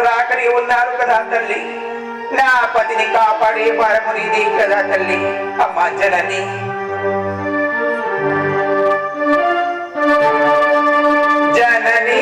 రాకరి ఉన్నారు కదా తల్లి, నా పతిని కాపాడే పరమునిది కదా తల్లి. అమ్మా జనని జనని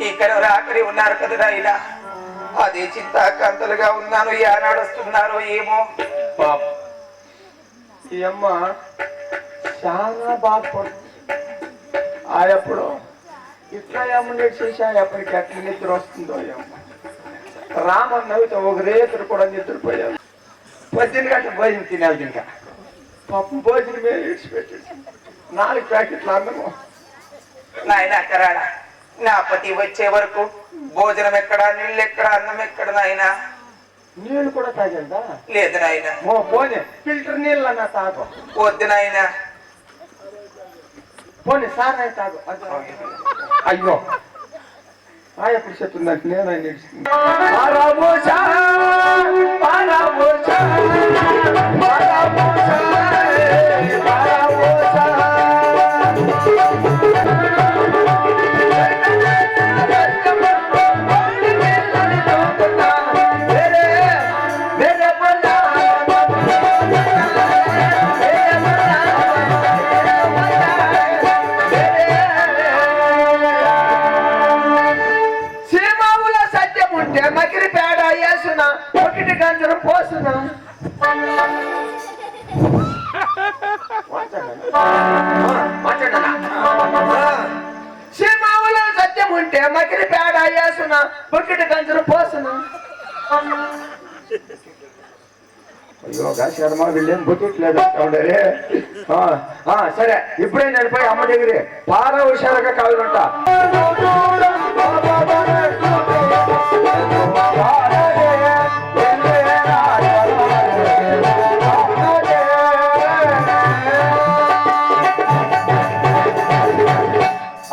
ఇక్కడ రాకరి ఉన్నారు కదా నాయన, అదే చింతాకాంతలుగా ఉన్నాను. ఏనాడు వస్తున్నారో ఏమో. ఈ అమ్మ చాలా బాధపడుతుంది. ఆయప్పుడు ఇట్లా ఏమన్నా చేసి ఆయప్పటికి ఎట్లా నిద్ర వస్తుందో అమ్మ. రామన్నవితో ఒక రేతులు కూడా నిద్రపోయారు. 18 గంటల భోజనం తినేది. ఇంకా పాపం భోజనమే విడిచిపెట్టేసి 4 ప్యాకెట్లు అన్నము. నాయన కరాడా, నా పతి వచ్చే వరకు భోజనం ఎక్కడ, నీళ్ళు ఎక్కడ, అన్నం ఎక్కడ నాయన? నీళ్ళు కూడా తాగిందా? లేదు నాయన. ఓ పోనీ ఫిల్టర్ నీళ్ళు అన్న తాగు. వద్దు నాయన. పోనీ సార్ అయితే తాగు. అయ్యో ఎప్పుడు చెప్తుందంటే నేను మకిరి పేడ వేసిన ఒకటి గంజరం పోసిన సీమావులో సత్యం ఉంటే మకిరి పేడ వేసిన ఒకటి గంజరం పోసిన. అయ్యోగా శర్మ వీళ్ళేం బుట్టిట్లేదు. సరే ఇప్పుడే నేను పోయి అమ్మ దగ్గరే బాగా హుషారుగా కావాలంట.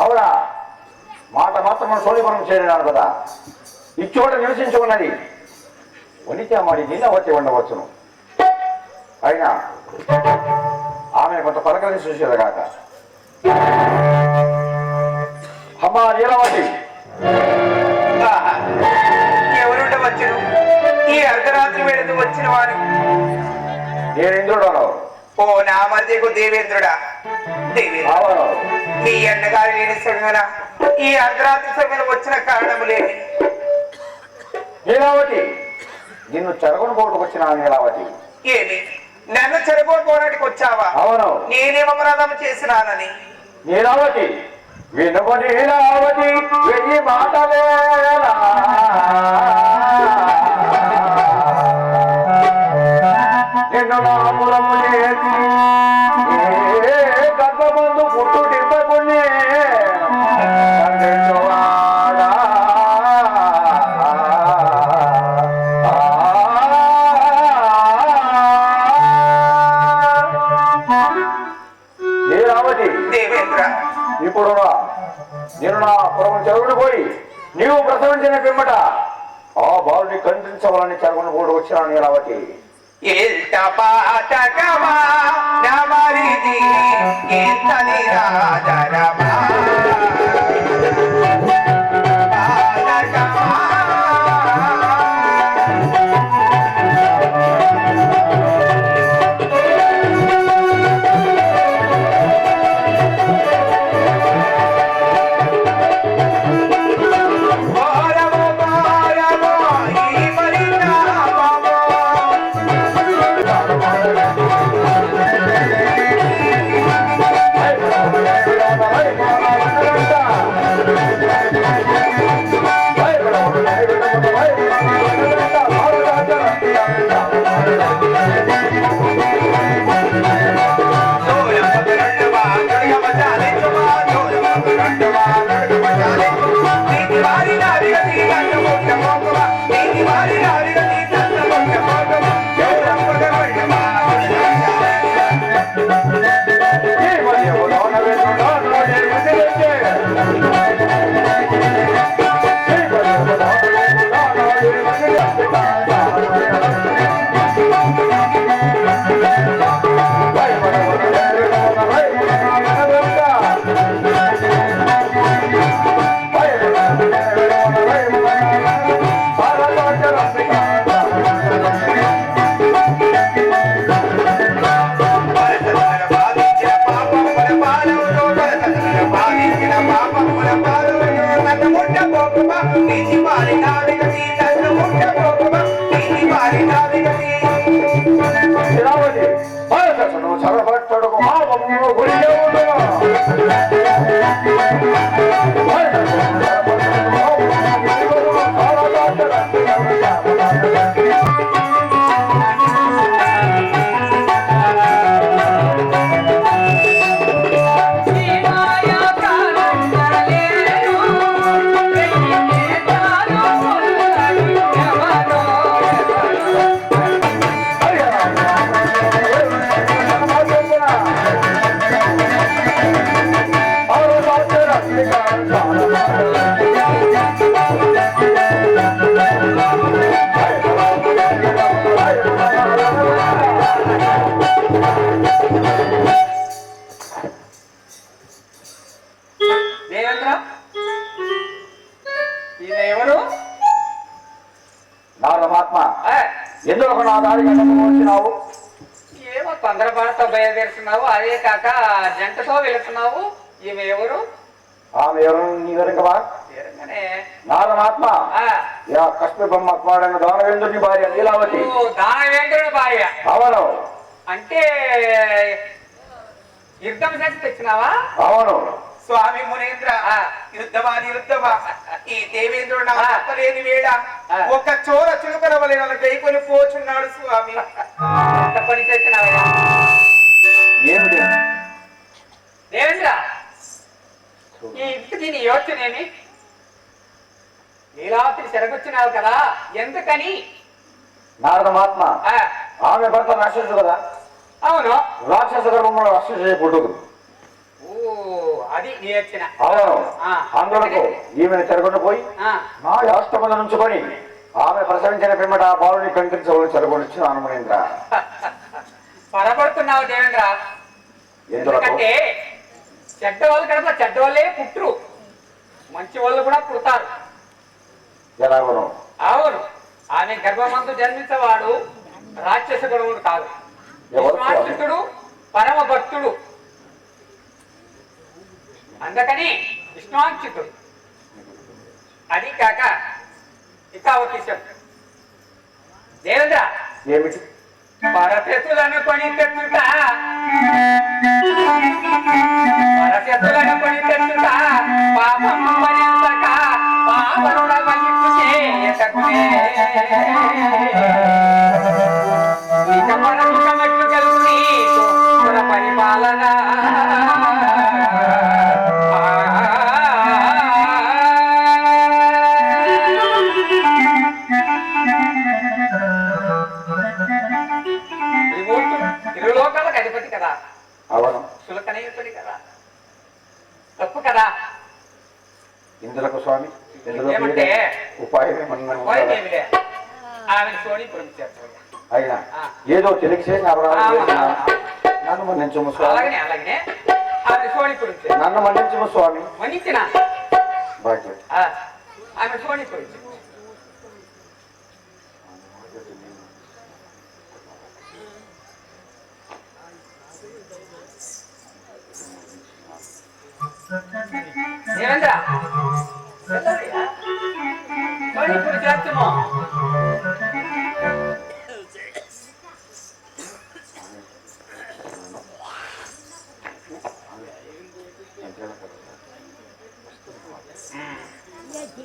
అవునా మాట మాత్రం సోనిపురం చేరినాను కదా, ఇచ్చోట నివసించుకున్నది వనితే మరి నిన్న వచ్చి ఉండవచ్చును. అయినా ఆమె కొంత పలకని చూసేది కాక. అమ్మా నీలవతి, ఎవరుండవచ్చును ఈ అర్ధరాత్రి వేళకు వచ్చిన వాడు? నేను ఇంద్రుడను. ఓ నా మధ్యకు దేవేంద్రుడా. అవును, మీ అన్నగారు లేని సమయన ఈ అర్ధరాత్రి సమయంలో వచ్చిన కారణము లేని. నీలావతి, నిన్ను చెరగొని పోటుకు వచ్చిన నీలావతి. ఏమి నన్ను చెరగొట్టుకోవడానికి వచ్చావా? అవును. నేనేం అపరాధం చేసినానని? నీలావతి వినుము నీలావతి వెయ్యి మాటలేలా, నిన్ను నాములము చేసి గర్భమందు పుట్టుడిప్పకునే ఇప్పుడు నేను నా పురం చెరువుడు పోయి నీవు ప్రసవించిన పిమ్మట ఆ బాలుని ఖండించవాలని చెరగొని కూడా వచ్చినా నీలావతి. Hey! వచ్చినావు? ఏమో తొందరపాటుతో బయలుదేరుతున్నావు, అదే కాక జంటతో వెళుతున్నావు. ఈమె ఎవరు? ఆమె ఎవరు నీ వెనుకవా? ఎరగనే. నారనాత్మ ఆ, యా కశ్మీరమ్మ కుమారుడైన దానవేంద్రుని భార్య లీలావతి. ఓ, దానవేంద్రుడి భార్య. అవును అంటే యుద్ధం చేసి తెచ్చినావా? అవును. స్వామి మునేంద్ర, ఆ. యుద్ధమా నిరుద్ధమా, ఈ దేవేంద్రుడు నా ఆ. తప్పలేని వేడ ఆ. ఒక చోర చులుకల వలె నన్ను గైకొని పోచున్నాడు స్వామి. ఎంత పని చేసినావా? ఏమిటి? దేవేంద్ర, ఈ ఇంటికి నీ యోచనేమి? లీలావతిని చెరగొచ్చినావు కదా, ఎందుకని? నారదమాత్మ ఆ, ఆమె భర్త రాక్షసుడు కదా, అవును. రాక్షస గర్భంలో రాక్షస పుట్టుకు. ఓ, అది నీ యోచన. అవును. ఆ. అందులకు ఈమెను చెరగొండ పోయి ఆ, నా యాష్టముల నుంచుకొని ఆమె ప్రసవించిన పిమ్మట ఆ బాలుని కంకించవలని చెరగొనిచ్చి ఆనమనేంద్ర. పొరపడుతున్నావు దేవేంద్ర. ఎందులకు? ఎందుకంటే చెడ్డవాళ్ళు కనుక చెడ్డవాళ్ళే పుట్టరు, మంచి వాళ్ళు కూడా పుడతారు. ఎలాగను? అవును. ఆమె గర్భమందు జన్మించేవాడు రాక్షస గుణముడు కాదు, ఎవరు? విశ్వాసితుడు, పరమ భక్తుడు. అందుకని విష్ణువాంక్షితుడు. అది కాక ఇక ఒక విషయం దేవేంద్ర, ఏమిటి? పరశతులను కొని తెచ్చుట, పరశతులను కొని తెచ్చుట, పాపం భరించక పాపనుడ వహించు చేయటకునే. ఇక పరమికమెట్లు గెలుపు నీకు పుర పరిపాలన. ఇరులోకాలకు అధిపతి కదా, అవును. సులకనయుతుడి కదా, తప్పు కదా. ఇందులకు స్వామి ఇందులో ఏమంటే? ఉపాయం ఏమన్నా ఉందా? పోయేదేమిలే, ఆమెను సోనిపురం చేర్చాలి. అయినా ఆ. ఏదో తెలిసి చేసిన అపరాధం చేసిన నన్ను మన్నించుము స్వామి. అలాగనే అలాగనే ఆమె సోనిపురం చేర్చాలి. నన్ను మన్నించుము స్వామి. మన్నించిన భాగ్యం. ఆమె సోనిపురం చేర్చాలి. దేవేంద్ర, సోనిపురం చేర్చము.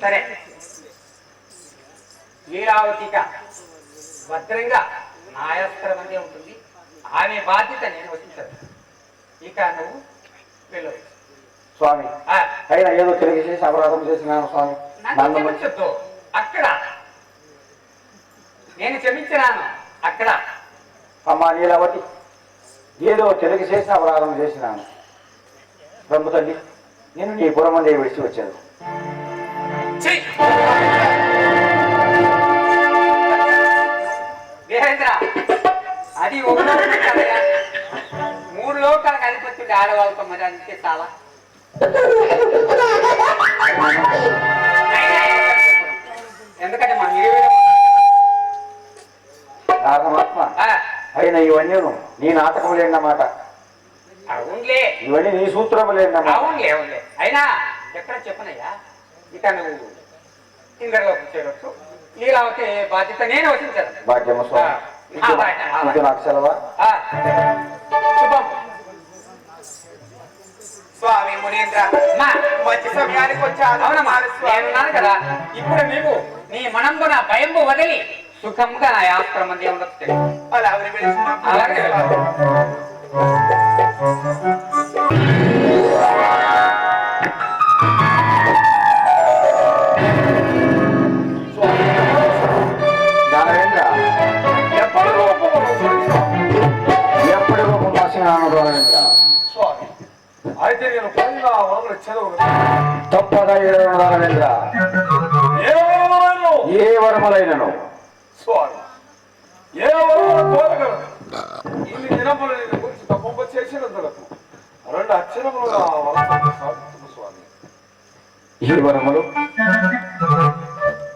సరే, లీలావతిగా భద్రంగా నాయస్త్ర మంది ఉంటుంది. ఆమె బాధ్యత నేను వహించదు. ఇక నువ్వు వెళ్ళు. స్వామి అయినా ఏదో తెలిసి చేసి అపరాధం చేసినాను స్వామి. నన్ను నన్ను క్షమించొద్దు. అక్కడ నేను క్షమించినాను. అక్కడ అమ్మా నీలవతి ఏదో తెలిసి చేసిన అపరాధం చేసినాను. బ్రహ్మ తల్లి నేను నీ పురమందే విడిచి వచ్చాను. వీరేంద్ర, అది ఒక లోకం కదయా, 3 లోకాలకు అధిపత్యుడు ఆడవాళ్ళతో. మరి అంతే చాలా. ఎందుకంటే మా నారదమాత్మ అయినా ఇవన్నీ నీ నాటకం లేనమాట. అవునులే, ఇవన్నీ నీ సూత్రము లేనమాట. అవునులే, అవునులే. అయినా ఎక్కడ చెప్పనయ్యా, ఇక నువ్వు ఇందరిలోకి చేరొచ్చు. లీలావతి బాధ్యత నేను వహించదు. భాగ్యము స్వామి. ఇది నాకు సెలవా? శుభం. స్వామి మునేంద్ర, అమ్మా, మంచి సమయానికి వచ్చాను. అవునమ్మా, నేనున్నాను కదా. ఇప్పుడు నీవు నీ మనంబున భయంబు వదిలి సుఖంగా నా యాస్త్రం అందే ఉండొచ్చు. అలా ఆవిడ వెళుతున్నప్పుడు అలాగే వెళ్ళు. జ్ఞానవేంద్ర ఎప్పటి రూపము ఎప్పటి రూపం రాసినాను రాఘవేంద్ర. స్వామి, అయితే నేను పొందిన ఆ వరములు చదువు తప్పగా ఏడవను రాఘవేంద్ర. ఏ వరములను ఏ వరములైనను స్వామి, ఏ వరములు కోరగలరు? ఇన్ని దినములు నేను గురించి తప్ప చేసినందులకు 2 అక్షరములు నా వరములు సాధించుము స్వామి. ఈ వరములు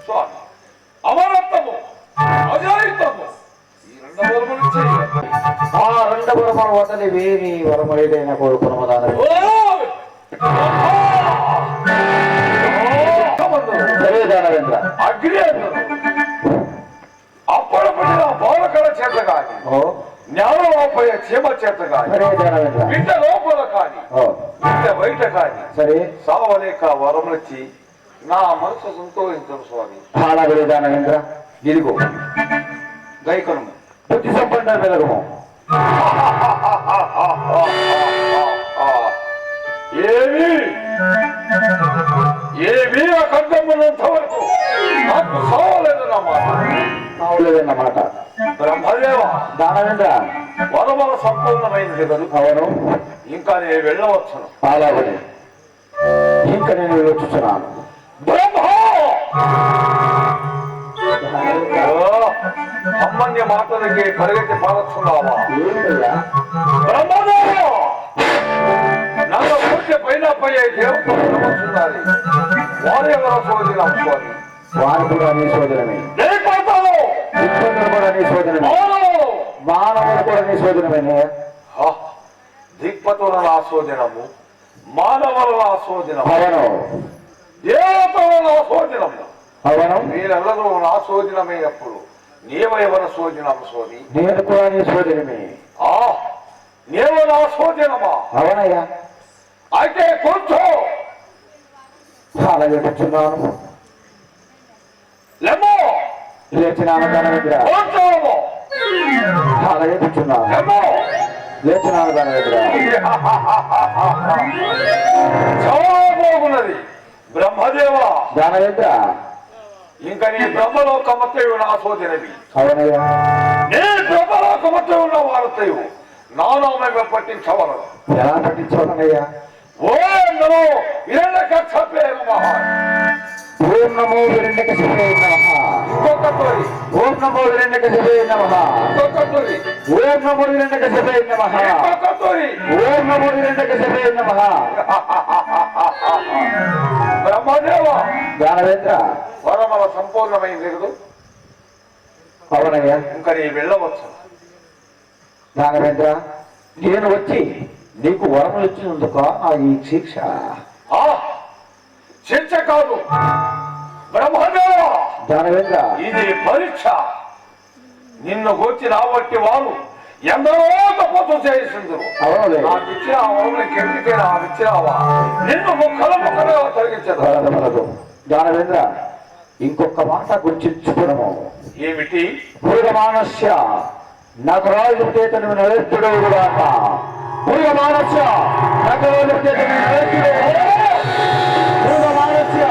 స్వామి, అమరత్వము, అజాయితము, ఈ 2 వరములు వరములు వదలి వేరి వరము ఏదైనా కోరుకున్న దాని దానవేంద్ర అగ్ని అప్పుడు పుట్టిన బాలకల చేత కాని జ్ఞానలోపయ చీమ చేత కాని ఇంట లోపల కాని ఇంట బయట కాని సరే సావలేక వరములిచ్చి నా మనసు సంతోషించను స్వామి అలాగే దానవేంద్ర ఇదిగో గైకను బుద్ధి సంపన్న వెలగము ఏమి ఏమి ఆ కంఠమున్నంత వరకు నాకు సావలేదన్నమాట కావలేదన్నమాట బ్రహ్మదేవ దానవేంద్ర వరమల సంపూర్ణమైనది కదా అవును ఇంకా నేను వెళ్ళవచ్చును అలాగే ఇంకా నేను వచ్చుచున్నాను బ్రహ్మ సామాన్య మాటలకి పరిగెత్తి పాలస్తున్నావా బ్రహ్మదేవ నన్ను పూర్తి పైన పోయే దేవతలు నమ్ముతున్నారు వారు ఎవరో సోదరం స్వామి వారు కూడా నీ సోదరమే లేకపోతాను దిక్పతులు కూడా నీ సోదరమే మానవులు కూడా నీ సోదరమే దిక్పతుల ఆస్వాదనము మానవుల ఆస్వాదనము అవును దేవతల ఆస్వాదనము అవును మీరెల్లరూ ఆస్వాదనమైనప్పుడు నీవెవర సోదనము స్వామి నేను కూడా నీ సోదరమే నీవు నా సోదనమా అవునయ్యా అయితే కూర్చో అలాగే కూర్చున్నాను లెమ్మో లేచినాను దానవేంద్ర కూర్చోము అలాగే కూర్చున్నాను లెమ్మో లేచినాను దానవేంద్ర చాలా బాగున్నది బ్రహ్మదేవ దానవేంద్ర ఇంకా నీ బ్రహ్మలోకమత్తయు నా సోదనవి అవునయ్యా నీ బ్రహ్మలోకమత్తయు ఉన్న వారతయు నానామే పట్టించవలను ఎలా పట్టించవనయ్యా ఓం నమో హిరణ్యకశిపే నమః ఓం నమో హిరణ్యకశిపే నమః ఇంకొకటి ఓం నమో హిరణ్యకశిపే నమః ఇంకొకటి ఓం నమో హిరణ్యకశిపే నమః ఇంకొకటి ఓం నమో హిరణ్యకశిపే నమః బ్రహ్మదేవ దానవేంద్ర వరమల సంపూర్ణమైంది లేదు అవునయ్యా ఇంకా నీ వెళ్ళవచ్చు దానవేంద్ర నేను వచ్చి నీకు వరములు ఇచ్చినందుకు ఈ శిక్ష శిక్ష కాదు బ్రహ్మదేవ దానవేంద్ర ఇది పరీక్ష నిన్ను గూర్చి రాబట్టి వారు ఎందరో తపస్సు చేసిందరు అవునులే నాకు ఇచ్చిన ఆ వరములు కెందుకే నాకు ఇచ్చినావా నిన్ను ముక్కలు ముక్కలుగా తొలగించదు వరదు వరదు దానవేంద్ర ఇంకొక మాట గుర్తించుకున్నాము ఏమిటి పూర్వమానస్య నగరాజు చేతను నరేస్తుడేవుగాక పూర్వమానస్య నగరాజు చేతను నరేస్తుడేవుగాక పూర్వమానస్య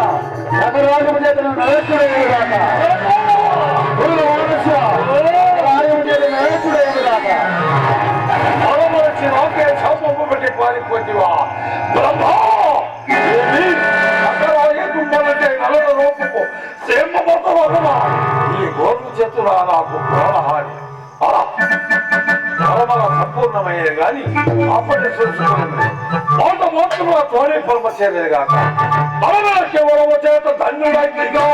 నగరాజు చేతను నరేస్తుడేవుగాక పూర్వమానస్య నగరాజు చేతను నరేస్తుడేవుగాక వరములొచ్చి నాకే శాపము పెట్టి పారిపోతివా బ్రహ్మ ఏమి నగరాగే దుంపలంటే నలల రూపము సేమబోతవదమా ఈ గోర్లు చేతులా నాకు ప్రాణహాని వరమల సంపూర్ణమయ్యే గాని అప్పటి చూసుకున్నది మోతముగా తోనే పొలమ చేయలేదు కాక బలమే కేవలము చేత ధన్యుడైగా